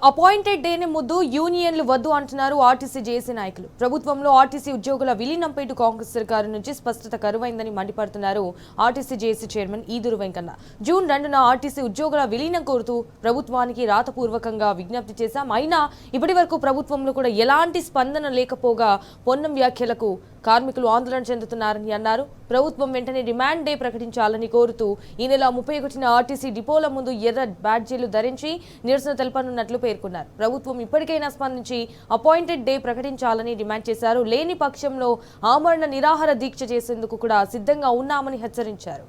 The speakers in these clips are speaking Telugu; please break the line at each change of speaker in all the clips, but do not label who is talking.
అపాయింటెడ్ డేని ముద్దు యూనియన్లు వద్దు అంటున్నారు ఆర్టీసీ జేఏసీ నాయకులు. ప్రభుత్వంలో ఆర్టీసీ ఉద్యోగుల విలీనంపై కాంగ్రెస్ సర్కారు నుంచి స్పష్టత కరువైందని మండిపడుతున్నారు ఆర్టీసీ జేఏసీ చైర్మన్ ఈదురు వెంకన్న. జూన్ 2న ఆర్టీసీ ఉద్యోగుల విలీనం కోరుతూ ప్రభుత్వానికి రాతపూర్వకంగా విజ్ఞప్తి చేశాం. అయినా ఇప్పటి వరకు ప్రభుత్వంలో కూడా ఎలాంటి స్పందన లేకపోగా పొన్నం వ్యాఖ్యలకు కార్మికులు ఆందోళన చెందుతున్నారని అన్నారు. ప్రభుత్వం వెంటనే డిమాండ్ డే ప్రకటించాలని కోరుతూ ఈ నెల 31న ఆర్టీసీ డిపోల ముందు ఎర్ర బ్యాడ్జీలు ధరించి నిరసన తెలపనున్నట్లు పేర్కొన్నారు. ప్రభుత్వం ఇప్పటికైనా స్పందించి అపాయింటెడ్ డే ప్రకటించాలని డిమాండ్ చేశారు. లేని పక్షంలో ఆమరణ నిరాహార దీక్ష చేసేందుకు కూడా సిద్ధంగా ఉన్నామని హెచ్చరించారు.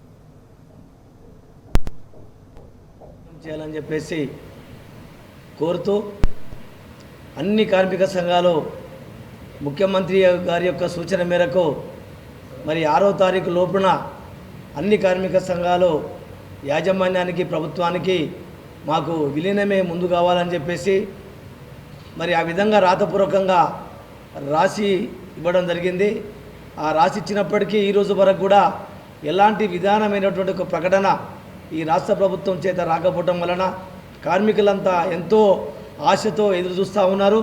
చేయాలని చెప్పేసి కోరుతూ అన్ని కార్మిక సంఘాలు ముఖ్యమంత్రి గారి యొక్క సూచన మేరకు మరి 6వ తారీఖు లోపున అన్ని కార్మిక సంఘాలు యాజమాన్యానికి ప్రభుత్వానికి మాకు విలీనమే ముందు కావాలని చెప్పేసి మరి ఆ విధంగా రాతపూర్వకంగా రాసి ఇవ్వడం జరిగింది. ఆ రాసి ఇచ్చినప్పటికీ ఈరోజు వరకు కూడా ఎలాంటి విధానమైనటువంటి ఒక ప్రకటన ఈ రాష్ట్ర ప్రభుత్వం చేత రాకపోవటం వలన కార్మికులంతా ఎంతో ఆశతో ఎదురు చూస్తూ ఉన్నారు.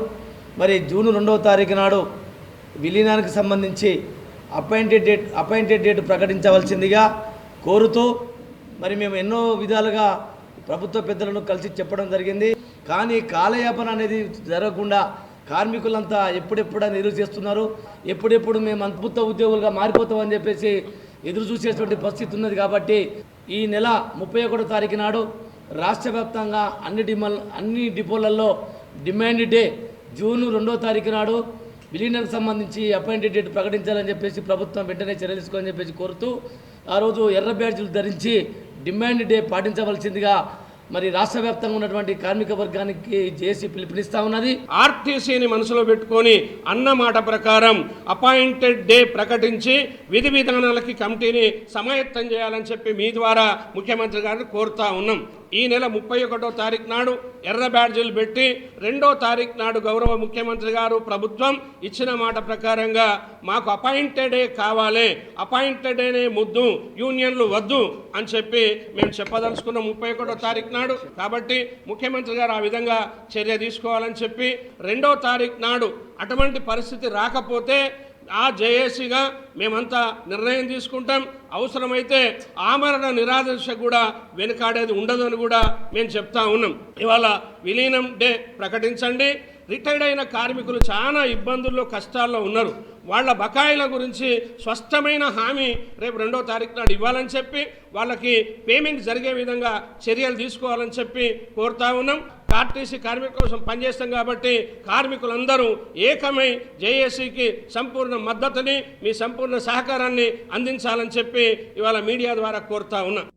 మరి జూన్ 2వ తారీఖు నాడు విలీనానికి సంబంధించి అపాయింటెడ్ డేట్ ప్రకటించవలసిందిగా కోరుతూ మరి మేము ఎన్నో విధాలుగా ప్రభుత్వ పెద్దలను కలిసి చెప్పడం జరిగింది. కానీ కాలయాపన అనేది జరగకుండా కార్మికులంతా ఎప్పుడెప్పుడని ఎదురు చేస్తున్నారు. ఎప్పుడెప్పుడు మేము అద్భుత ఉద్యోగులుగా మారిపోతామని చెప్పేసి ఎదురు చూసేటువంటి పరిస్థితి ఉన్నది. కాబట్టి ఈ నెల 31వ తారీఖు నాడు రాష్ట్ర వ్యాప్తంగా అన్ని డిపోలలో డిమాండ్ డే జూన్ 2వ తారీఖు నాడు విలీనానికి సంబంధించి అపాయింటెడ్ డేట్ ప్రకటించాలని చెప్పేసి ప్రభుత్వం వెంటనే చర్య తీసుకోవాలని చెప్పేసి కోరుతూ ఆ రోజు ఎర్ర బ్యాడ్జీలు ధరించి డిమాండ్ డే పాటించవలసిందిగా మరి రాష్ట్ర వ్యాప్తంగా ఉన్నటువంటి కార్మిక వర్గానికి జేఏసీ పిలుపునిస్తా ఉన్నది.
ఆర్టీసీని మనసులో పెట్టుకొని అన్న మాట ప్రకారం అపాయింటెడ్ డే ప్రకటించి విధి విధానాలకి కమిటీని సమాయత్తం చేయాలని చెప్పి మీ ద్వారా ముఖ్యమంత్రి గారిని కోరుతా ఉన్నాం. ఈ నెల 31వ తారీఖు నాడు ఎర్ర బ్యాడ్జీలు పెట్టి 2వ తారీఖు నాడు గౌరవ ముఖ్యమంత్రి గారు ప్రభుత్వం ఇచ్చిన మాట ప్రకారంగా మాకు అపాయింటెడ్ డే కావాలి, అపాయింటెడ్ డేనే ముద్దు, యూనియన్లు వద్దు అని చెప్పి మేము చెప్పదలుచుకున్నాం 31వ తారీఖు నాడు. కాబట్టి ముఖ్యమంత్రి గారు ఆ విధంగా చర్య తీసుకోవాలని చెప్పి 2వ తారీఖు నాడు అటువంటి పరిస్థితి రాకపోతే ఆ జేఏసీగా మేమంతా నిర్ణయం తీసుకుంటాం. అవసరమైతే ఆమరణ నిరాదర్శ కూడా వెనుకాడేది ఉండదు అని కూడా మేము చెప్తా ఉన్నాం. ఇవాళ విలీనం డే ప్రకటించండి. రిటైర్డ్ అయిన కార్మికులు చాలా ఇబ్బందుల్లో కష్టాల్లో ఉన్నారు. వాళ్ళ బకాయిల గురించి స్పష్టమైన హామీ రేపు 2వ తారీఖు నాడు ఇవ్వాలని చెప్పి వాళ్ళకి పేమెంట్ జరిగే విధంగా చర్యలు తీసుకోవాలని చెప్పి కోరుతా ఉన్నాం. ఆర్టీసీ కార్మికుల కోసం పనిచేస్తాం కాబట్టి కార్మికులందరూ ఏకమై జేఏసీకి సంపూర్ణ మద్దతుని, మీ సంపూర్ణ సహకారాన్ని అందించాలని చెప్పి ఇవాళ మీడియా ద్వారా కోరుతా ఉన్నాం.